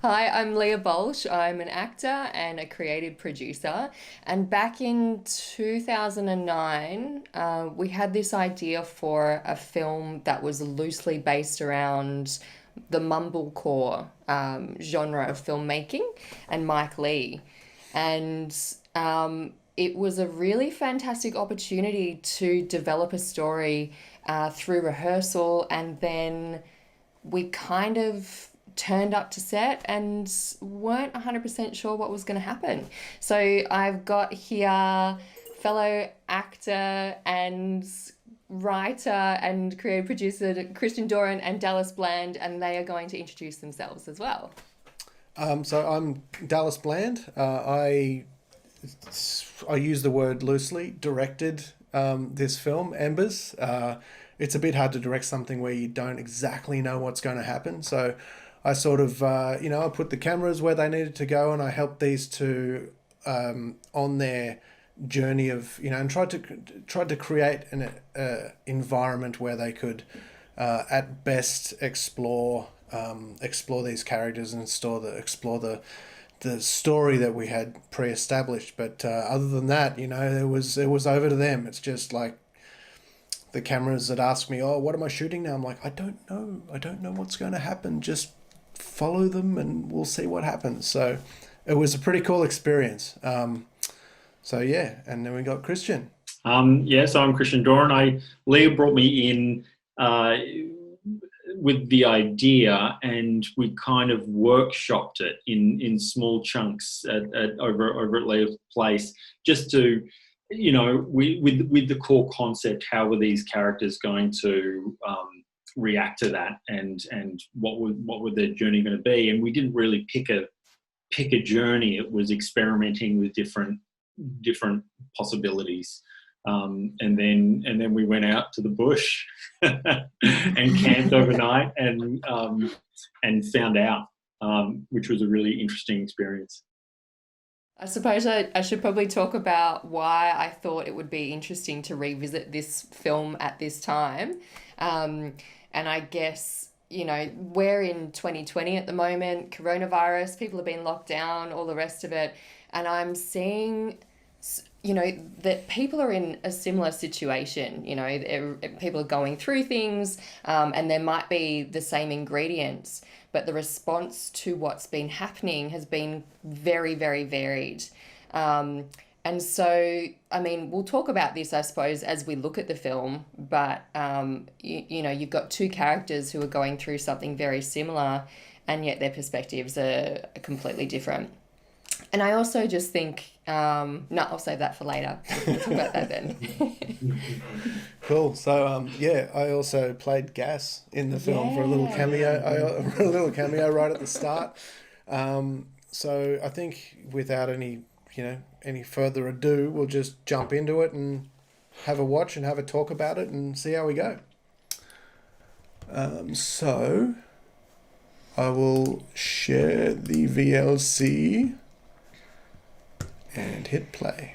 Hi, I'm Leah Baulch. I'm an actor and a creative producer. And back in 2009, we had this idea for a film that was loosely based around the mumblecore genre of filmmaking and Mike Leigh. And it was a really fantastic opportunity to develop a story through rehearsal, and then we kind of turned up to set and weren't 100% sure what was going to happen. So I've got here fellow actor and writer and creative producer Christian Doran and Dallas Bland, and they are going to introduce themselves as well. So I'm Dallas Bland. I use the word loosely. Directed this film, Embers. It's a bit hard to direct something where you don't exactly know what's going to happen. So I sort of, I put the cameras where they needed to go, and I helped these two on their journey of, and tried to create an environment where they could, at best, explore these characters and explore the story that we had pre-established. But other than that, it was over to them. It's just like the cameras that ask me, "Oh, what am I shooting now?" I'm like, "I don't know. I don't know what's going to happen. Just follow them, and we'll see what happens." So it was a pretty cool experience. So yeah, and then we got Christian. So I'm Christian Doran. Leah brought me in with the idea, and we kind of workshopped it in small chunks over at Leah's place, just to, with the core concept, how were these characters going to react to that, and what were their journey going to be? And we didn't really pick a journey. It was experimenting with different possibilities. And then we went out to the bush and camped overnight and found out, which was a really interesting experience. I suppose I should probably talk about why I thought it would be interesting to revisit this film at this time. And I guess, we're in 2020 at the moment, coronavirus, people have been locked down, all the rest of it. And I'm seeing, that people are in a similar situation. People are going through things, and there might be the same ingredients, but the response to what's been happening has been very, very varied. And so, we'll talk about this, I suppose, as we look at the film, but, you've got two characters who are going through something very similar, and yet their perspectives are completely different. And I also just think, no, I'll save that for later. We'll talk about that then. Cool. So I also played Gas in the film for a little cameo. A little cameo right at the start. So I think without any further ado, we'll just jump into it and have a watch and have a talk about it and see how we go. So I will share the VLC and hit play.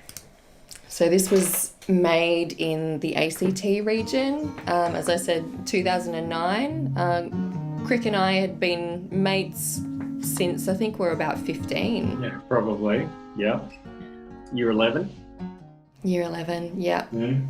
So this was made in the ACT region, as I said, 2009. Crick and I had been mates since I think we're about 15. Yeah, probably. Yeah. Year 11. Year 11, yeah. Mm.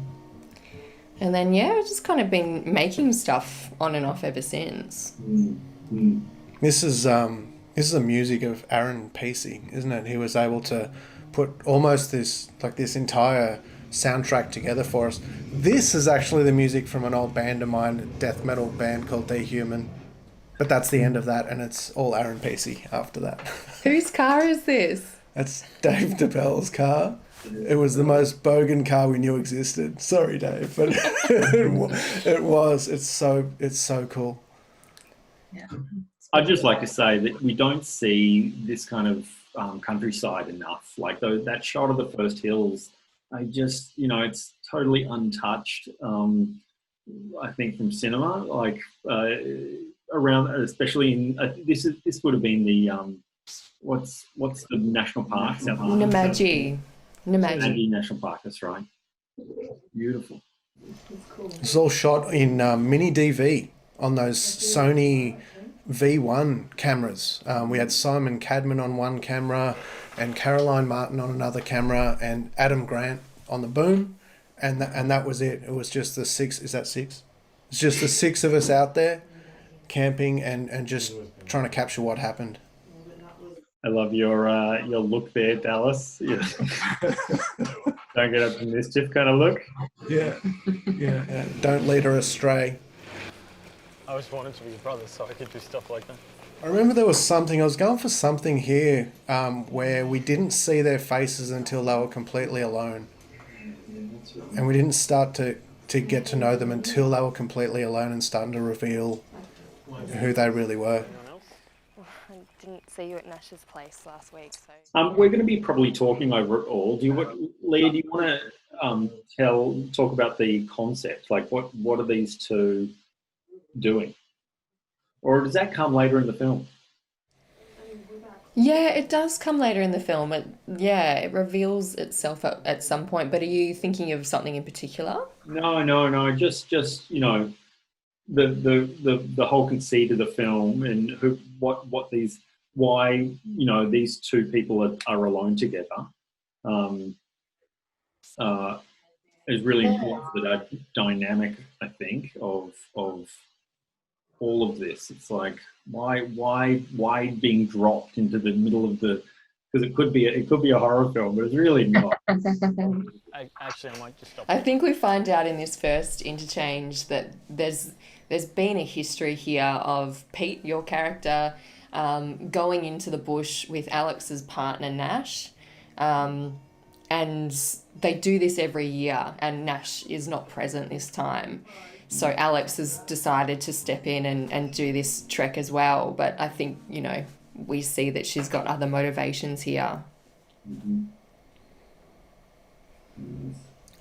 And then, we've just kind of been making stuff on and off ever since. Mm. Mm. This is the music of Aaron Pacey, isn't it? He was able to put almost this entire soundtrack together for us. This is actually the music from an old band of mine, a death metal band called Dehuman. But that's the end of that, and it's all Aaron Pacey after that. Whose car is this? That's Dave DeBell's car. It was the most bogan car we knew existed. Sorry, Dave, but it was. It's so cool. Yeah. I'd just like to say that we don't see this kind of countryside enough. Like that shot of the first hills, it's totally untouched. I think from cinema, like around, especially in this would have been the what's the national park? Namaji National Park. That's right. Beautiful. It's cool. It's all shot in mini DV on those Sony V1 cameras. We had Simon Cadman on one camera, and Caroline Martin on another camera, and Adam Grant on the boom, and that was it. It was just the six. Is that six? It's just the six of us out there camping and just trying to capture what happened. I love your look there, Dallas. Yeah. Don't get up to mischief kind of look. Yeah. Don't lead her astray. I always wanted to be your brother, so I could do stuff like that. I remember there was something, I was going for something here where we didn't see their faces until they were completely alone. And we didn't start to get to know them until they were completely alone and starting to reveal who they really were. I didn't see you at Nash's place last week, so... We're going to be probably talking over it all. Leah, do you want to talk about the concept? Like, what are these two doing? Or does that come later in the film? Yeah, it does come later in the film. It reveals itself at some point. But are you thinking of something in particular? No. Just the whole conceit of the film and why these two people are alone together is really important for that dynamic, I think, of all of this. It's like why being dropped into the middle of the, because it could be a horror film, but it's really not. Actually, I might just stop. I think we find out in this first interchange that there's been a history here of Pete, your character, going into the bush with Alex's partner Nash, and they do this every year, and Nash is not present this time. So Alex has decided to step in and do this trek as well. But I think, we see that she's got other motivations here.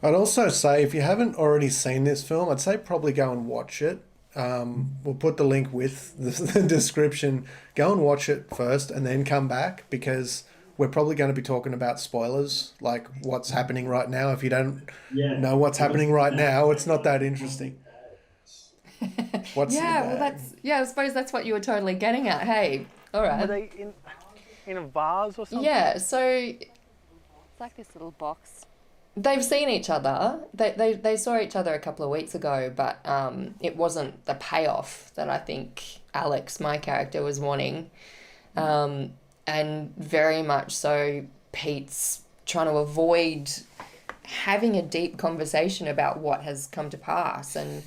I'd also say, if you haven't already seen this film, I'd say probably go and watch it. We'll put the link with the description. Go and watch it first and then come back, because we're probably going to be talking about spoilers, like what's happening right now. If you don't know what's happening right now, it's not that interesting. I suppose that's what you were totally getting at. Hey, all right. Were they in a vase or something? Yeah, so It's like this little box. they've seen each other. They saw each other a couple of weeks ago, but it wasn't the payoff that I think Alex, my character, was wanting. And very much so, Pete's trying to avoid having a deep conversation about what has come to pass. And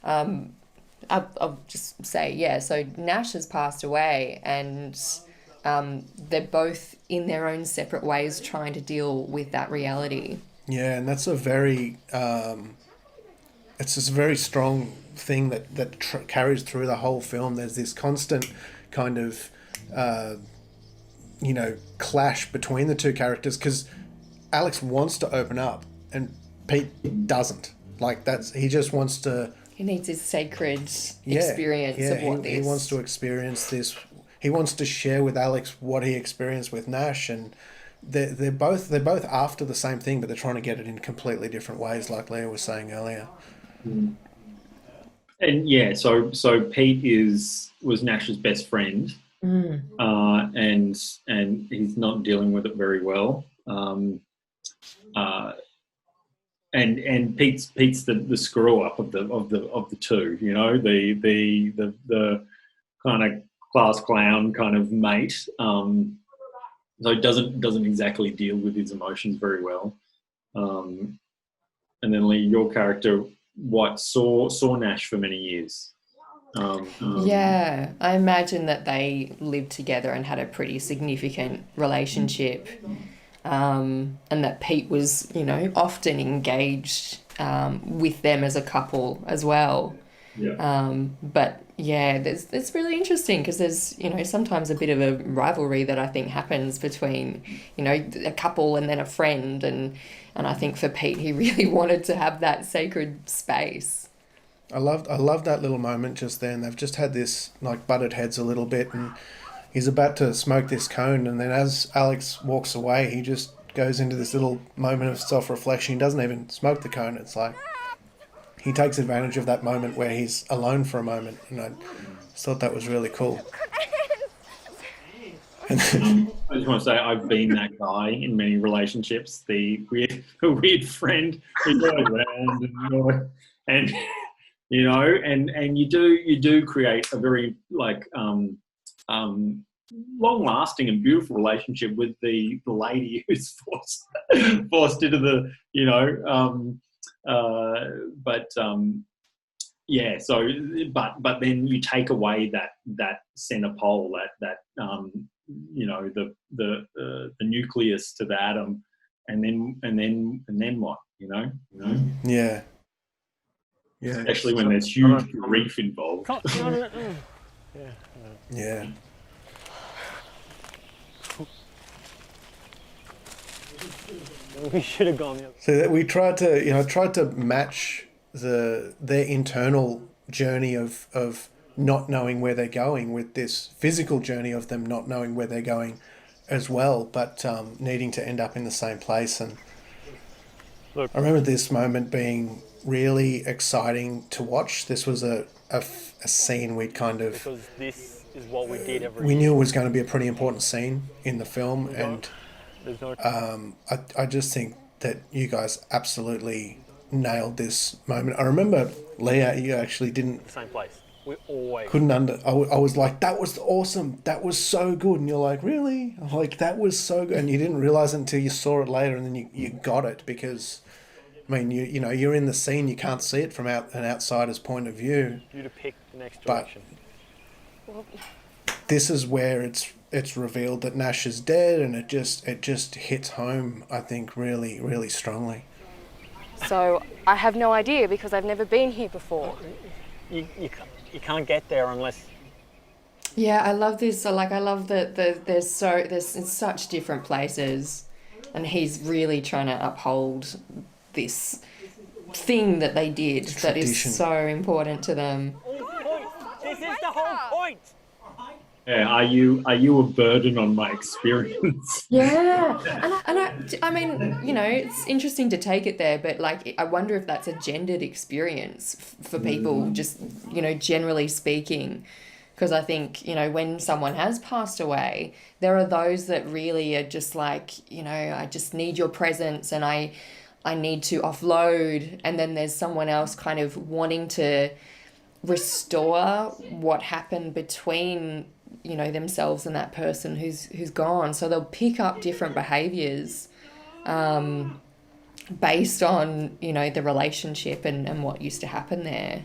I'll just say, so Nash has passed away, and they're both in their own separate ways trying to deal with that reality. Yeah, and that's a very, it's just a very strong thing that carries through the whole film. There's this constant kind of, clash between the two characters, because Alex wants to open up and Pete doesn't. He just wants to... He needs his sacred experience of what he wants to experience this. He wants to share with Alex what he experienced with Nash, and they're both after the same thing, but they're trying to get it in completely different ways, like Leah was saying earlier. And so Pete was Nash's best friend, and he's not dealing with it very well. And Pete's the screw up of the two, the kind of class clown kind of mate. So he doesn't exactly deal with his emotions very well. And then Leigh, your character, saw Nash for many years. I imagine that they lived together and had a pretty significant relationship. And that Pete was, often engaged with them as a couple as well. But it's really interesting, because there's, sometimes a bit of a rivalry that I think happens between, a couple and then a friend. And I think for Pete, he really wanted to have that sacred space. I loved that little moment just then. They've just had this, butted heads a little bit, and he's about to smoke this cone, and then as Alex walks away, he just goes into this little moment of self-reflection. He doesn't even smoke the cone. It's like, he takes advantage of that moment where he's alone for a moment, and I just thought that was really cool. I just want to say I've been that guy in many relationships, the weird friend who goes around and you know, and you do create a very like long-lasting and beautiful relationship with the lady who's forced into the, you know, yeah. So, but then you take away that center pole, that you know, the nucleus to the atom, and then what? You know. Yeah. Yeah. Especially when there's huge grief involved. Yeah. We should have gone the other. So that we tried to match their internal journey of not knowing where they're going with this physical journey of them not knowing where they're going as well, but needing to end up in the same place. And Look, I remember this moment being really exciting to watch. This was a scene we'd kind of... because this is what we did every We knew it was going to be a pretty important scene in the film, and I just think that you guys absolutely nailed this moment. I remember, Leah, you actually didn't... the same place. We always... I was like, that was awesome. That was so good. And you're like, really? I'm like, that was so good. And you didn't realize it until you saw it later, and then you got it because... I mean, you know, you're in the scene, you can't see it from an outsider's point of view. You to pick the next direction. Well, This is where it's revealed that Nash is dead, and it just hits home, I think, really, really strongly. so I have no idea because I've never been here before. You can't get there unless... Yeah, I love this. So, like, I love that there's in such different places, and he's really trying to uphold this thing that they did that is Tradition. so important to them. This is the whole point! Yeah, are you a burden on my experience? Yeah, and I mean, you know, it's interesting to take it there, but like, I wonder if that's a gendered experience for people, just, you know, generally speaking. Because I think, you know, when someone has passed away, there are those that really are just like, you know, I just need your presence and I need to offload. And then there's someone else kind of wanting to restore what happened between, you know, themselves and that person who's gone. So they'll pick up different behaviours based on, you know, the relationship and what used to happen there.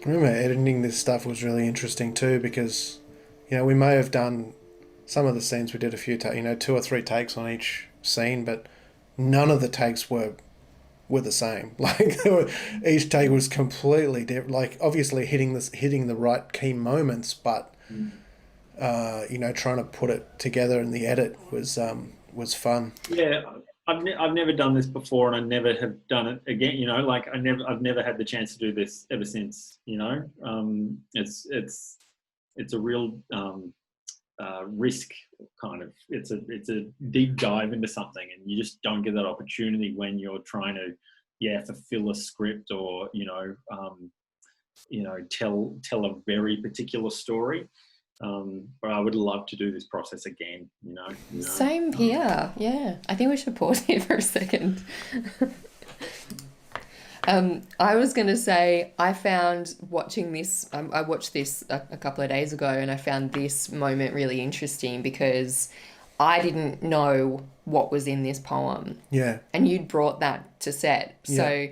I remember editing this stuff was really interesting too, because, you know, we may have done some of the scenes, we did a few, 2 or 3 takes on each scene, but none of the takes were the same. Like, each take was completely different. Like, obviously hitting the right key moments, but you know, trying to put it together in the edit was fun. Yeah, I've never done this before, and I never have done it again. You know, like I've never had the chance to do this ever since. You know, it's a real risk, kind of. It's a deep dive into something, and you just don't get that opportunity when you're trying to fulfill a script or you know tell a very particular story. But I would love to do this process again, you know. Same here. Yeah, I think we should pause here for a second. I was going to say, I found watching this, I watched this a couple of days ago, and I found this moment really interesting because I didn't know what was in this poem. Yeah. And you'd brought that to set. Yeah. So,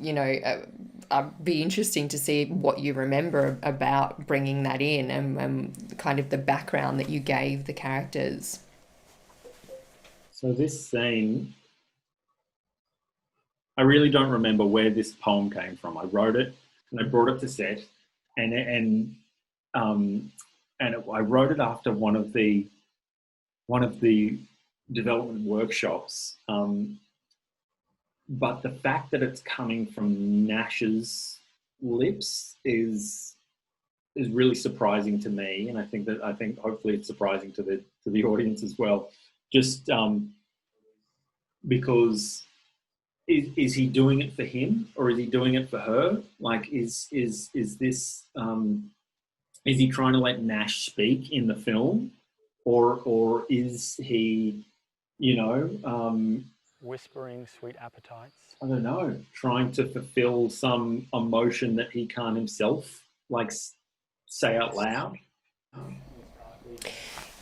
you know, I'd be interesting to see what you remember about bringing that in and kind of the background that you gave the characters. So this scene, I really don't remember where this poem came from. I wrote it and I brought it to set, and I wrote it after one of the development workshops. But the fact that it's coming from Nash's lips is really surprising to me, and I think hopefully it's surprising to the audience as well. Just because is he doing it for him or is he doing it for her? Like, is this is he trying to let Nash speak in the film, or is he, Whispering sweet appetites. I don't know, trying to fulfill some emotion that he can't himself say out loud?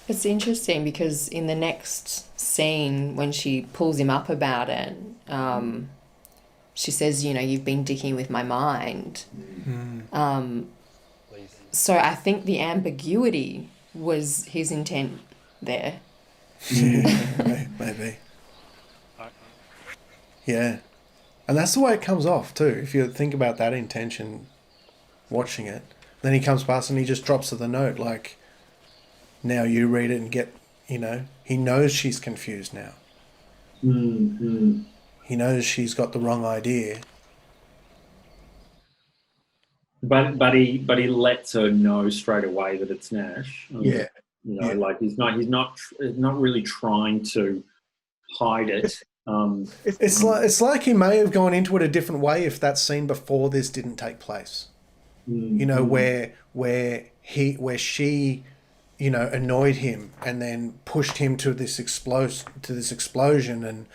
It's interesting because in the next scene, when she pulls him up about it, she says, you've been dicking with my mind. So I think the ambiguity was his intent there. Yeah, maybe. Yeah. And that's the way it comes off too. If you think about that intention watching it, then he comes past and he just drops her the note like, now you read it and get, he knows she's confused now. Mm-hmm. He knows she's got the wrong idea. But he lets her know straight away that it's Nash. Yeah. Like he's not really trying to hide it. It's like he may have gone into it a different way if that scene before this didn't take place. Mm-hmm. Where she annoyed him and then pushed him to this explosion and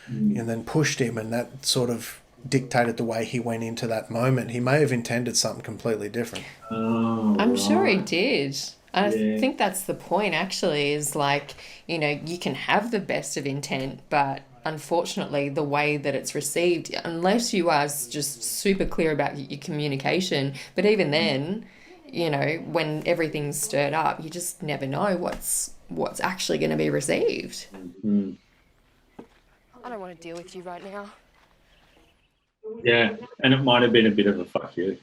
then pushed him, and that sort of dictated the way he went into that moment. He may have intended something completely different. Oh, I'm sure he did. I Yeah. think that's the point, actually, is like, you can have the best of intent, but unfortunately, the way that it's received, unless you are just super clear about your communication, but even then, when everything's stirred up, you just never know what's actually going to be received. Mm. I don't want to deal with you right now. Yeah, and it might have been a bit of a fuck you.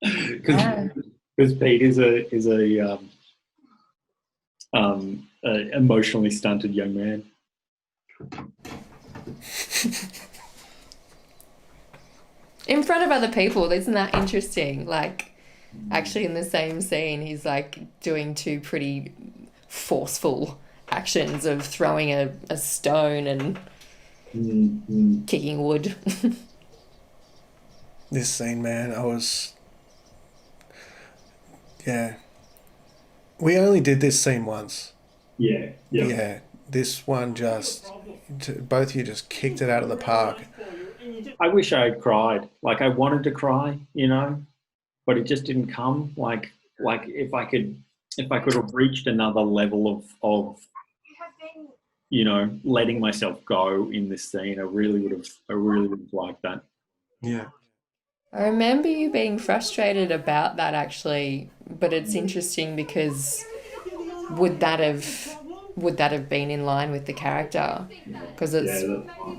Because Pete is a emotionally stunted young man. In front of other people, isn't that interesting? Like, actually in the same scene, he's like doing two pretty forceful actions of throwing a stone and kicking wood. This scene, man, we only did this scene once. Yeah, this one both of you just kicked it out of the park. I wish I had cried. Like, I wanted to cry, but it just didn't come. Like if I could have reached another level of letting myself go in this scene, I really would have liked that. Yeah. I remember you being frustrated about that, actually, but it's interesting because would that have been in line with the character? Because it's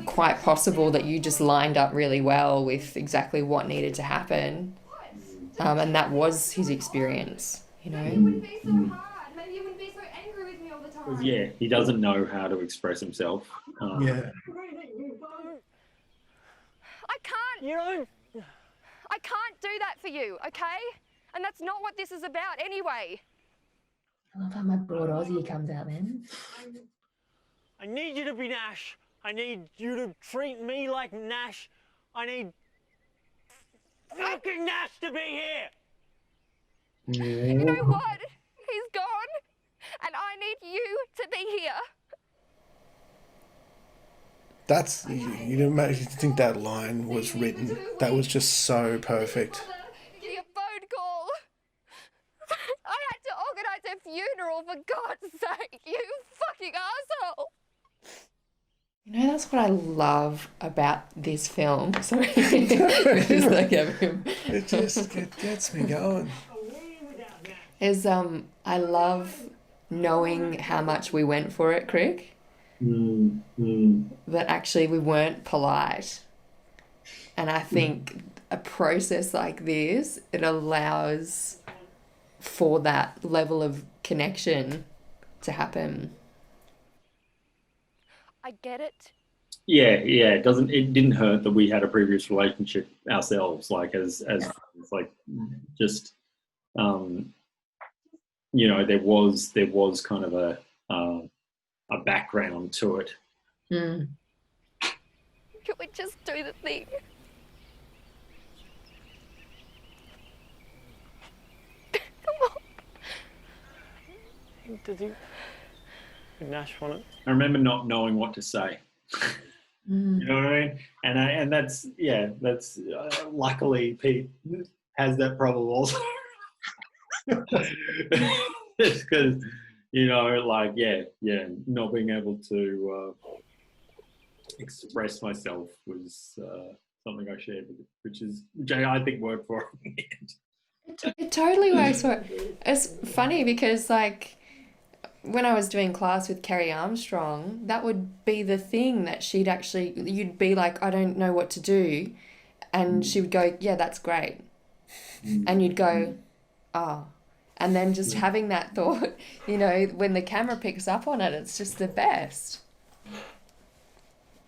quite possible that you just lined up really well with exactly what needed to happen, and that was his experience, Yeah, he doesn't know how to express himself. Yeah. I can't do that for you, okay? And that's not what this is about anyway. I love how my broad Aussie comes out then. I need you to be Nash. I need you to treat me like Nash. I need fucking Nash to be here. You know what? He's gone, and I need you to be here. That's, you think that line was written. That was just so perfect. Your phone call. I had to organise a funeral, for God's sake, you fucking asshole. That's what I love about this film. Sorry. It's like It just gets me going. I love knowing how much we went for it, Crick. That actually we weren't polite. And I think a process like this, it allows for that level of connection to happen. I get it. Yeah. It didn't hurt that we had a previous relationship ourselves, like as like just there was kind of a background to it. Can we just do the thing? Come on. Did Nash want it? I remember not knowing what to say. You know what I mean? And that's luckily Pete has that problem also. It's because, you know, like, not being able to express myself was something I shared with it, which I think worked for him. It totally works for it. It's funny because, like, when I was doing class with Kerry Armstrong, that would be the thing that you'd be like, I don't know what to do. And she would go, yeah, that's great. And you'd go, oh. And then just having that thought, you know, when the camera picks up on it, it's just the best.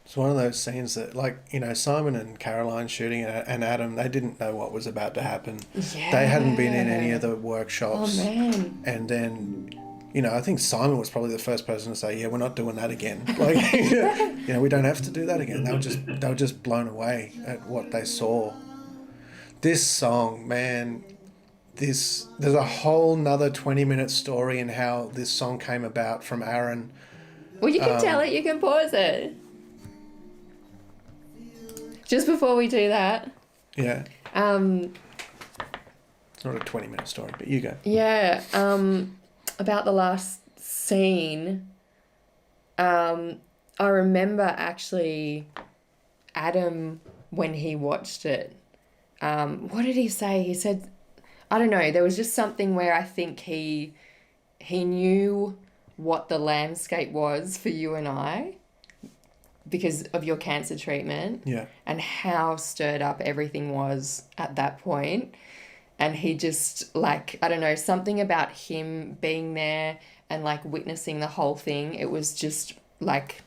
It's one of those scenes that, like, you know, Simon and Caroline shooting it, and Adam, they didn't know what was about to happen. Yeah. They hadn't been in any of the workshops. Oh, man. And then, you know, I think Simon was probably the first person to say, yeah, we're not doing that again. Like, you know, we don't have to do that again. They were just blown away at what they saw. This song, man, there's a whole nother 20-minute story in how this song came about from Aaron. Well, you can tell it. You can pause it. Just before we do that. Yeah. It's not a 20-minute story, but you go. Yeah. About the last scene, I remember actually Adam, when he watched it, what did he say? He said, I don't know, there was just something where I think he knew what the landscape was for you and I because of your cancer treatment. Yeah. And how stirred up everything was at that point. And he just, like, I don't know, something about him being there and, like, witnessing the whole thing. It was just, like,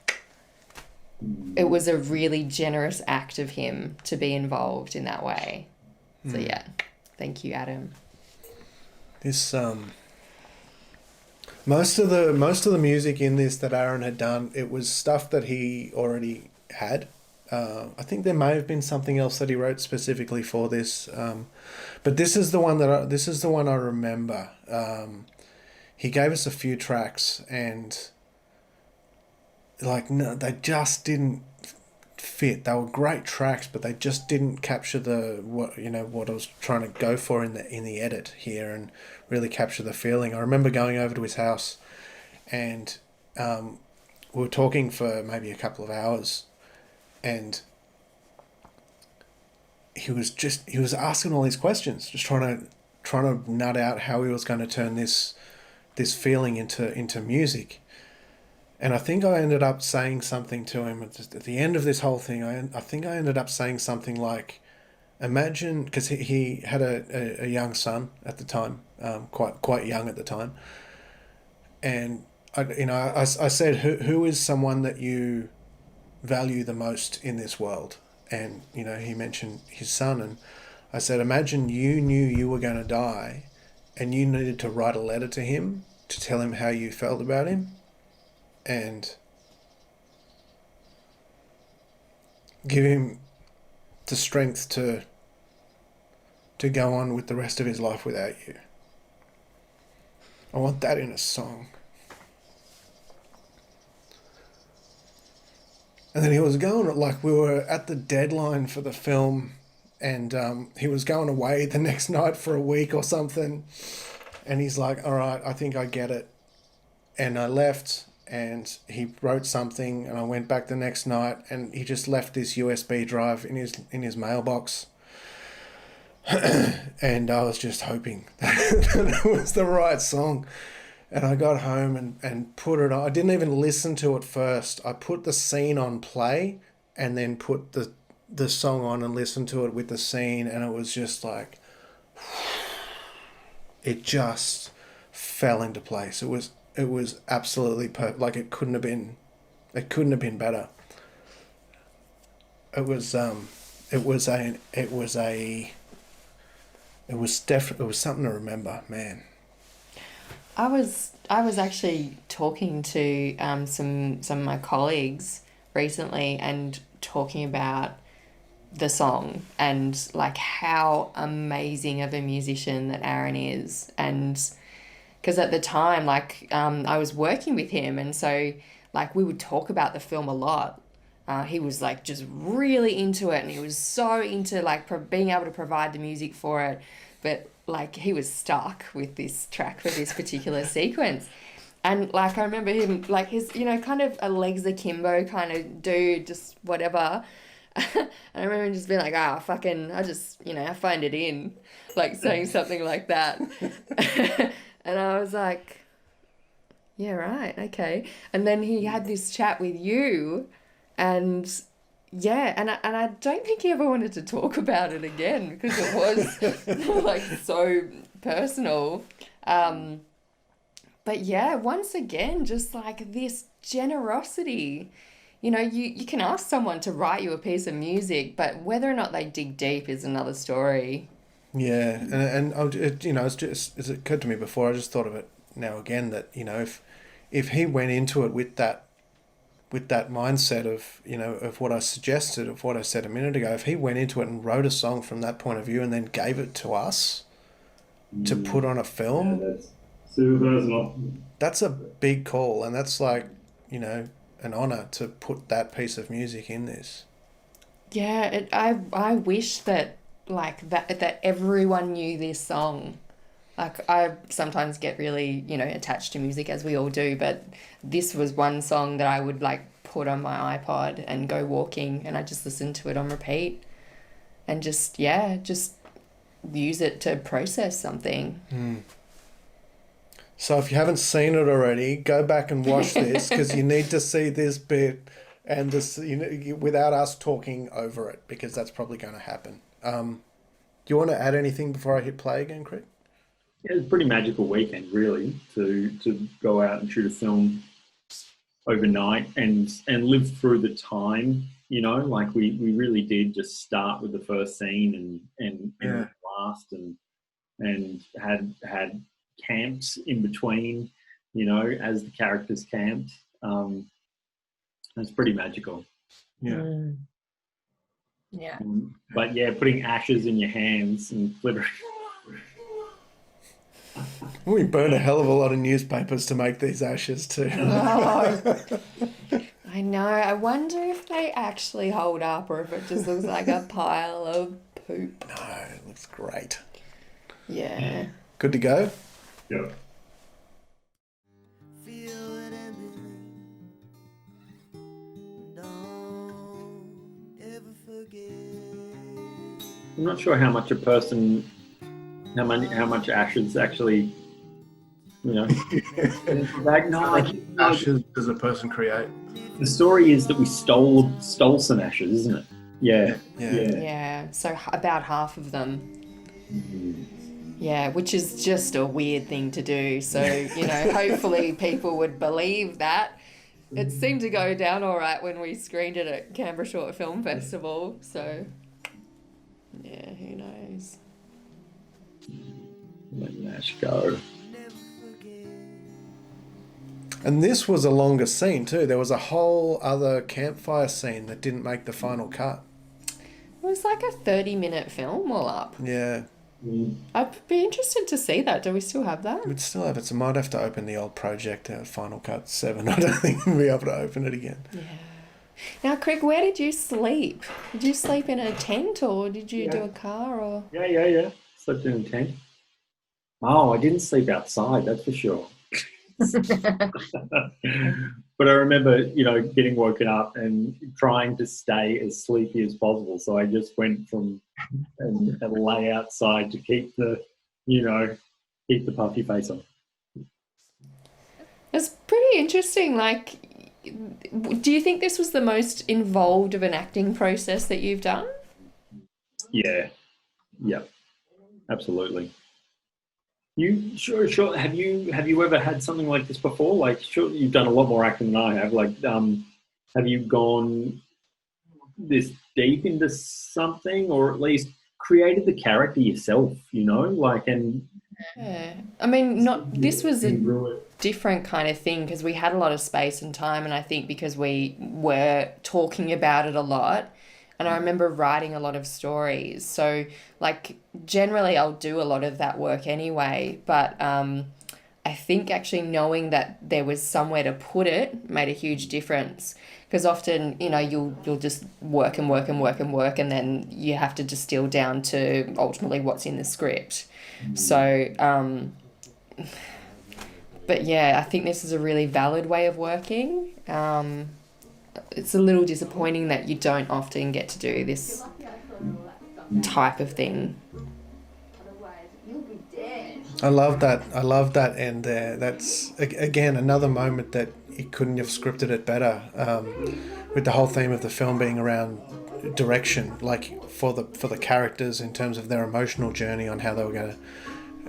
it was a really generous act of him to be involved in that way. So, yeah, thank you, Adam. This, most of the music in this that Aaron had done, it was stuff that he already had. I think there may have been something else that he wrote specifically for this, but this is the one I remember. He gave us a few tracks, and like, no, they just didn't fit. They were great tracks, but they just didn't capture what I was trying to go for in the edit here and really capture the feeling. I remember going over to his house, and we were talking for maybe a couple of hours. And he was asking all these questions, just trying to nut out how he was going to turn this feeling into music. And I think I ended up saying something to him at the end of this whole thing. I think I ended up saying something like, imagine, because he had a young son at the time, quite young at the time, and I said, who is someone that you value the most in this world? And he mentioned his son, and I said, imagine you knew you were going to die and you needed to write a letter to him to tell him how you felt about him and give him the strength to go on with the rest of his life without you. I want that in a song. And then he was going, like, we were at the deadline for the film, and he was going away the next night for a week or something. And he's like, all right, I think I get it. And I left, and he wrote something, and I went back the next night, and he just left this USB drive in his mailbox. And I was just hoping that it was the right song. And I got home and put it on. I didn't even listen to it first. I put the scene on play and then put the song on and listened to it with the scene, and it was just like, it just fell into place. It was absolutely perfect. Like, it couldn't have been better. It was something to remember, man. I was actually talking to some of my colleagues recently and talking about the song and like how amazing of a musician that Aaron is. And because at the time, like, I was working with him, and so like we would talk about the film a lot. He was like just really into it, and he was so into like being able to provide the music for it. But like he was stuck with this track for this particular sequence. And like I remember him, like his, you know, kind of a legs akimbo kind of dude, just whatever. And I remember him just being like, fucking, I just, you know, I find it in, like saying something like that. And I was like, yeah, right, okay. And then he had this chat with you, and yeah, and I don't think he ever wanted to talk about it again because it was like so personal. But yeah, once again, just like this generosity. You know, you can ask someone to write you a piece of music, but whether or not they dig deep is another story. Yeah, you know, it's occurred to me before. I just thought of it now again that, you know, if he went into it with that mindset of, you know, of what I suggested, of what I said a minute ago, if he went into it and wrote a song from that point of view and then gave it to us to put on a film, that's super personal. That's a big call, and that's like, you know, an honor to put that piece of music in this. Yeah, I wish that like that everyone knew this song. Like I sometimes get really, you know, attached to music, as we all do, but this was one song that I would like put on my iPod and go walking, and I just listen to it on repeat and just use it to process something. So if you haven't seen it already, go back and watch this because you need to see this bit and this, you know, without us talking over it, because that's probably going to happen. Do you want to add anything before I hit play again, Craig? Yeah, it's a pretty magical weekend, really, to go out and shoot a film overnight and live through the time. You know, like we really did just start with the first scene and last and had camps in between, you know, as the characters camped. It's pretty magical. Yeah. Yeah. But yeah, putting ashes in your hands and flittering. We burn a hell of a lot of newspapers to make these ashes too. Oh, I know. I wonder if they actually hold up or if it just looks like a pile of poop. No, it looks great. Yeah. Good to go? Yeah. I'm not sure how much how much ashes actually, you know. Ashes does a person create? The story is that we stole some ashes, isn't it? Yeah. Yeah. So about half of them. Yeah, which is just a weird thing to do. So, you know, hopefully people would believe that. It seemed to go down all right when we screened it at Canberra Short Film Festival. So, yeah, who knows? Let Nash go. And this was a longer scene too. There was a whole other campfire scene that didn't make the final cut. It was like a 30-minute film all up. Yeah. I'd be interested to see that. Do we still have that? We'd still have it. So I might have to open the old project, Final Cut 7. I don't think we'll be able to open it again. Yeah. Now, Craig, where did you sleep? Did you sleep in a tent or did you do a car or? Yeah. Slept in a tent. Oh, I didn't sleep outside, that's for sure. But I remember, you know, getting woken up and trying to stay as sleepy as possible. So I just went and lay outside to keep the puffy face on. It's pretty interesting. Like, do you think this was the most involved of an acting process that you've done? Yeah. Absolutely. You sure have you ever had something like this before? Like, sure, you've done a lot more acting than I have. Like, have you gone this deep into something, or at least created the character yourself? You know, like, and Yeah. I mean, not this was a Grew it. different kind of thing because we had a lot of space and time, and I think because we were talking about it a lot, and I remember writing a lot of stories. So, like, generally, I'll do a lot of that work anyway, but I think actually knowing that there was somewhere to put it made a huge difference. Because often, you know, you'll just work and work and work and work, and then you have to distill down to ultimately what's in the script. So, but yeah, I think this is a really valid way of working. It's a little disappointing that you don't often get to do this type of thing. I love that. I love that end there. That's again another moment that you couldn't have scripted it better. With the whole theme of the film being around direction, like for the characters in terms of their emotional journey on how they were going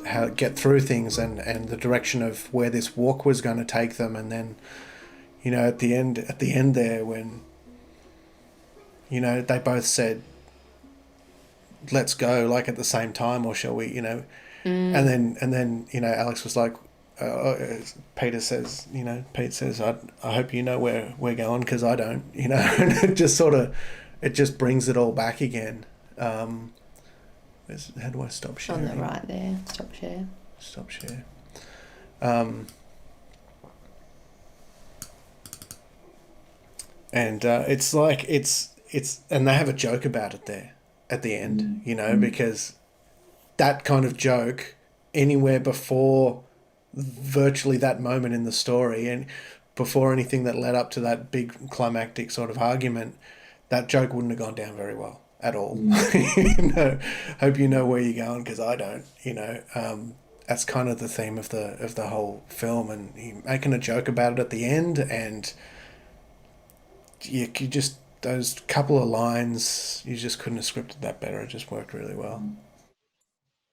to get through things, and the direction of where this walk was going to take them, and then, you know, at the end there when, you know, they both said, "Let's go," like at the same time, or shall we, you know. And then you know, Alex was like, Pete says, I hope you know where we're going because I don't, you know. And it just brings it all back again. How do I stop sharing? On the right there, stop share. And it's like it's and they have a joke about it there at the end, you know, because that kind of joke anywhere before virtually that moment in the story and before anything that led up to that big climactic sort of argument, that joke wouldn't have gone down very well at all. You know, hope you know where you're going because I don't, you know. That's kind of the theme of the whole film, and he making a joke about it at the end, and you just, those couple of lines, you just couldn't have scripted that better. It just worked really well.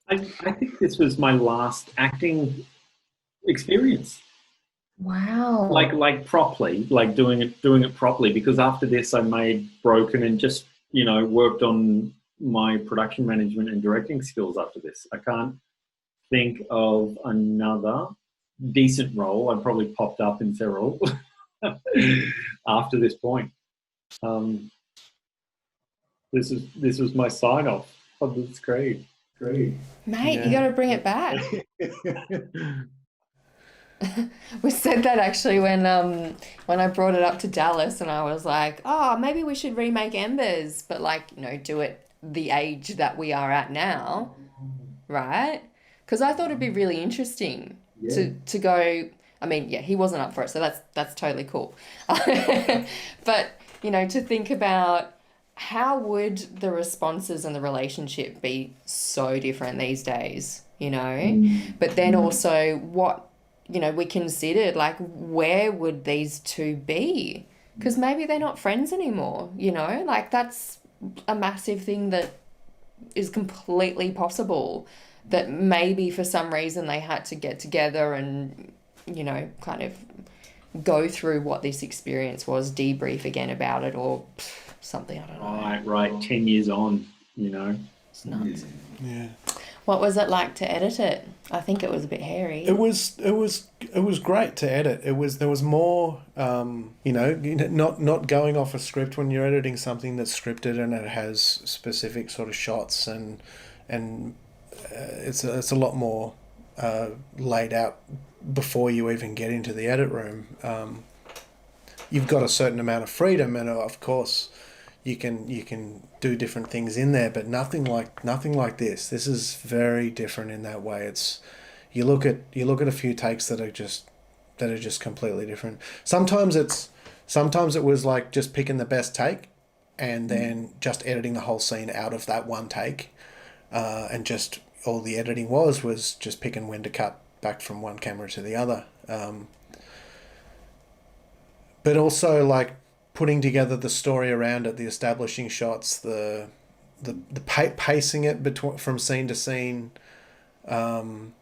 I think this was my last acting experience. Wow. Like properly, like doing it properly, because after this I made Broken and just, you know, worked on my production management and directing skills after this. I can't think of another decent role. I probably popped up in several after this point. This was my sign off. Oh, that's great. Mate, Yeah. you got to bring it back. We said that actually when I brought it up to Dallas, and I was like, oh, maybe we should remake Embers, but like, you know, do it the age that we are at now, right? Because I thought it'd be really interesting to go. I mean, yeah, he wasn't up for it, so that's totally cool. But, you know, to think about how would the responses and the relationship be so different these days, you know? But then also what, you know, we considered, like, where would these two be? Because maybe they're not friends anymore, you know? Like, that's a massive thing that is completely possible, that maybe for some reason they had to get together and, you know, kind of go through what this experience was, debrief again about it, or something, I don't know. Right. 10 years on, you know. It's nuts. Yeah. What was it like to edit it? I think it was a bit hairy. It was great to edit. There was more, you know, not going off a script when you're editing something that's scripted and it has specific sort of shots, and it's a lot more laid out before you even get into the edit room. You've got a certain amount of freedom, and of course, you can do different things in there, but nothing like this. This is very different in that way. It's you look at a few takes that are just completely different. Sometimes it was like just picking the best take, and then just editing the whole scene out of that one take, and just all the editing was just picking when to cut back from one camera to the other. But also like putting together the story around it, the establishing shots, the pacing it from scene to scene. You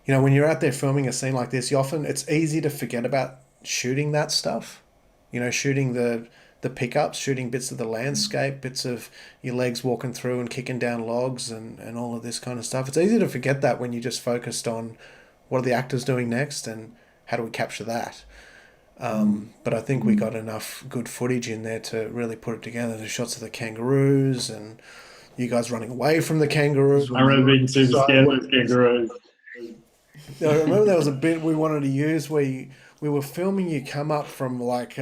know, when you're out there filming a scene like this, it's easy to forget about shooting that stuff. You know, shooting the the pickups, shooting bits of the landscape, bits of your legs walking through and kicking down logs and all of this kind of stuff. It's easy to forget that when you're just focused on what are the actors doing next and how do we capture that. But I think we got enough good footage in there to really put it together. The shots of the kangaroos and you guys running away from the kangaroos. I remember being super scared of those kangaroos. I remember there was a bit we wanted to use where we were filming you come up from like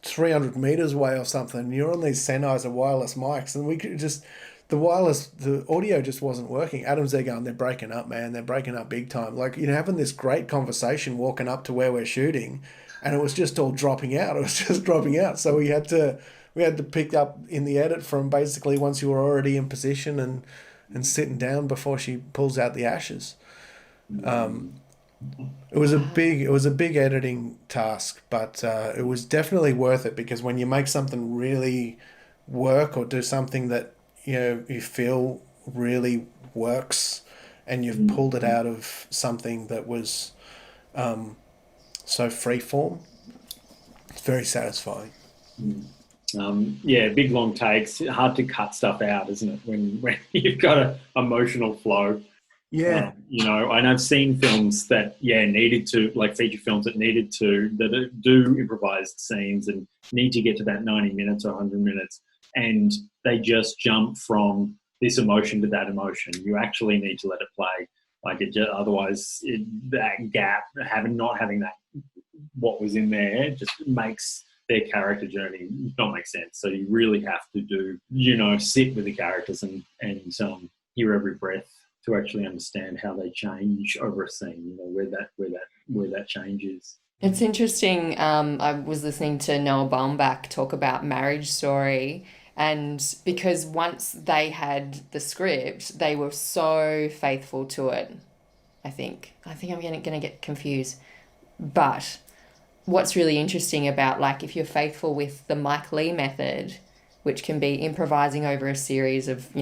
300 meters away or something. And you're on these Sennheiser wireless mics, and we could just the audio just wasn't working. Adam's there going, they're breaking up, man. They're breaking up big time. Like, you know, having this great conversation walking up to where we're shooting, and it was just all dropping out. It was just dropping out. So we had to pick up in the edit from basically once you were already in position and sitting down before she pulls out the ashes. It was a big editing task, but it was definitely worth it, because when you make something really work or do something that you feel really works, and you've pulled it out of something that was so freeform, it's very satisfying. Big long takes. Hard to cut stuff out, isn't it? When you've got an emotional flow. Yeah. And I've seen films that needed to, like feature films that do improvised scenes and need to get to that 90 minutes or 100 minutes, and they just jump from this emotion to that emotion. You actually need to let it play. Like otherwise that gap, not having that, what was in there, just makes their character journey not make sense. So you really have to do, sit with the characters and hear every breath to actually understand how they change over a scene, where that change is. It's interesting. I was listening to Noah Baumbach talk about Marriage Story, and because once they had the script, they were so faithful to it. I think I'm going to get confused. But what's really interesting about, like, if you're faithful with the Mike Leigh method, which can be improvising over a series of,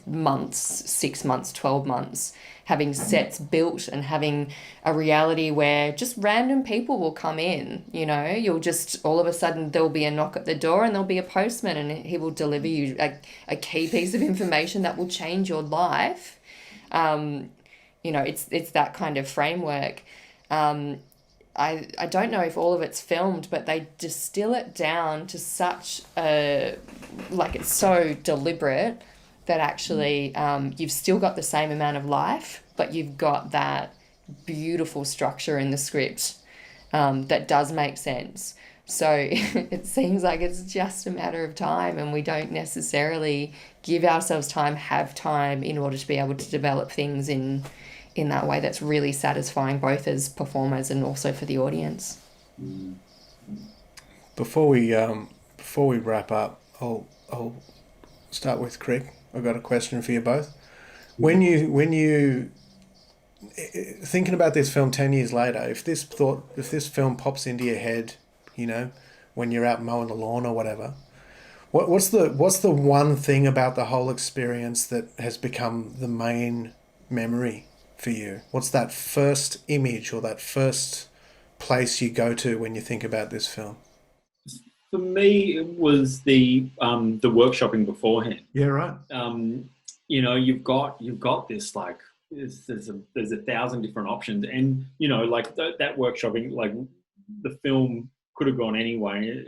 months, 6 months, 12 months, having sets built and having a reality where just random people will come in, you'll just, all of a sudden there'll be a knock at the door and there'll be a postman and he will deliver you a key piece of information that will change your life. It's that kind of framework. I don't know if all of it's filmed, but they distill it down to such it's so deliberate that actually you've still got the same amount of life, but you've got that beautiful structure in the script that does make sense. So it seems like it's just a matter of time, and we don't necessarily give ourselves time, have time in order to be able to develop things in that way that's really satisfying, both as performers and also for the audience. Before we wrap up, I'll start with Crick. I've got a question for you both. When you thinking about this film 10 years later, if this film pops into your head, when you're out mowing the lawn or whatever, what's the one thing about the whole experience that has become the main memory for you? What's that first image or that first place you go to when you think about this film? For me, it was the workshopping beforehand. Yeah, right. You've got this, like, there's 1,000 different options, and that workshopping, like, the film could have gone anywhere,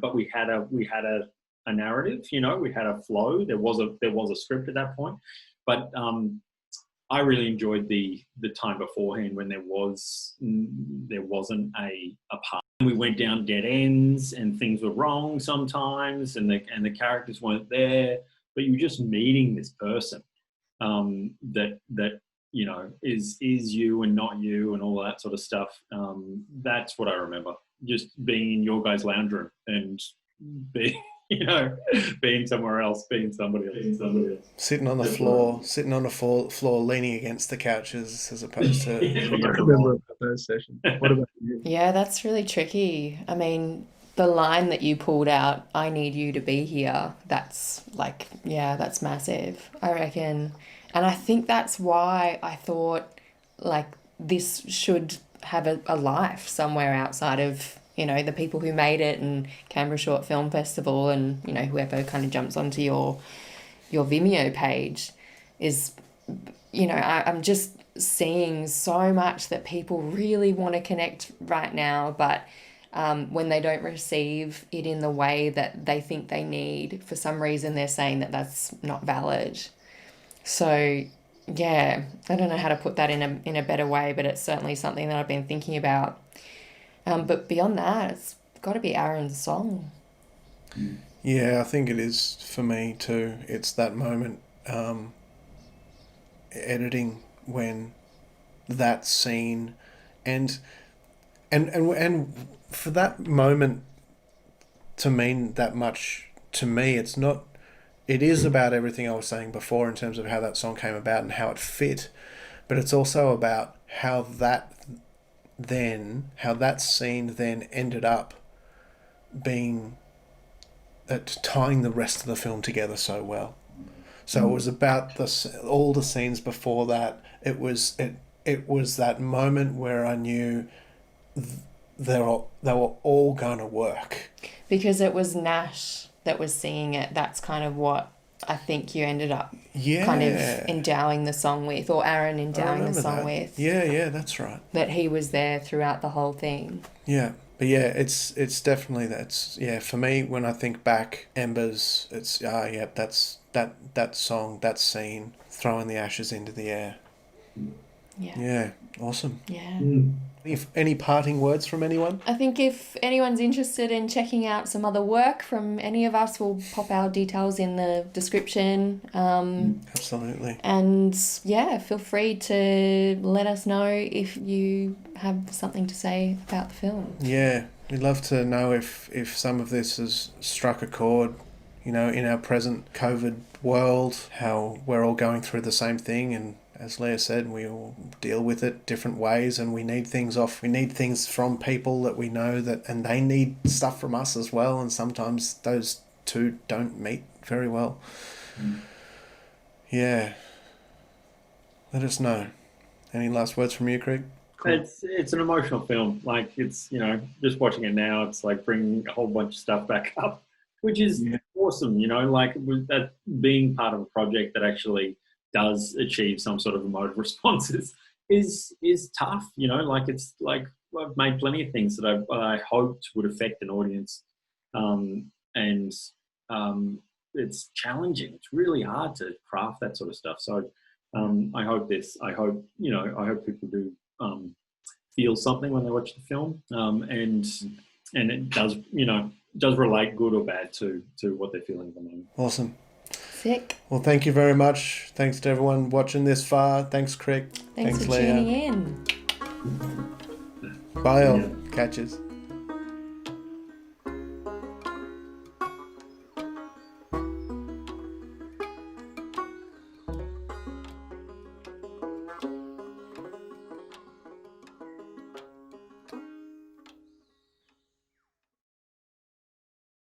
but we had a narrative. We had a flow. There was a script at that point, but I really enjoyed the time beforehand when there wasn't a part. We went down dead ends and things were wrong sometimes, and the characters weren't there. But you were just meeting this person that is you and not you and all that sort of stuff. That's what I remember. Just being in your guys' lounge room and being somewhere else, being somebody else. Sitting on the floor, leaning against the couches as opposed to... I remember about those sessions. What about you? Yeah, that's really tricky. I mean, the line that you pulled out, I need you to be here, that's that's massive, I reckon. And I think that's why I thought, like, this should have a life somewhere outside of, you know, the people who made it and Canberra Short Film Festival and, you know, whoever kind of jumps onto your Vimeo page is, you know, I'm just seeing so much that people really want to connect right now, but when they don't receive it in the way that they think they need, for some reason they're saying that that's not valid. So yeah, I don't know how to put that in a better way, but it's certainly something that I've been thinking about. But beyond that, it's got to be Aaron's song. Yeah, I think it is for me too. It's that moment, editing, when that scene and for that moment to mean that much to me, it is about everything I was saying before in terms of how that song came about and how it fit, but it's also about how that scene then ended up being tying the rest of the film together so well. So it was about all the scenes before that. It was that moment where I knew they were all going to work. Because it was Nash that was singing it. That's kind of what I think you ended up kind of endowing the song with, or Aaron endowing the song with. Yeah, that's right. That he was there throughout the whole thing. Yeah. But yeah, it's definitely for me, when I think back, Embers, it's that's that song, that scene, throwing the ashes into the air. Yeah. Yeah, awesome. Yeah. If any parting words from anyone? I think if anyone's interested in checking out some other work from any of us, we'll pop our details in the description. Absolutely. And yeah, feel free to let us know if you have something to say about the film. Yeah, we'd love to know if some of this has struck a chord, you know, in our present COVID world, how we're all going through the same thing, and as Leah said, we all deal with it different ways, and we need things from people that we know, and they need stuff from us as well, and sometimes those two don't meet very well. Yeah. Let us know. Any last words from you, Craig? Cool. It's an emotional film. Like, it's, you know, just watching it now, it's like bringing a whole bunch of stuff back up, which is awesome, you know, like with that being part of a project that actually does achieve some sort of emotive responses is tough, you know. Like, it's like I've made plenty of things that I hoped would affect an audience, and it's challenging. It's really hard to craft that sort of stuff. So I hope people do feel something when they watch the film, and it does relate, good or bad, to what they're feeling at the moment. Awesome. Sick. Well, thank you very much. Thanks to everyone watching this far. Thanks, Craig. Thanks for Leah. tuning in. Bye all. Catches.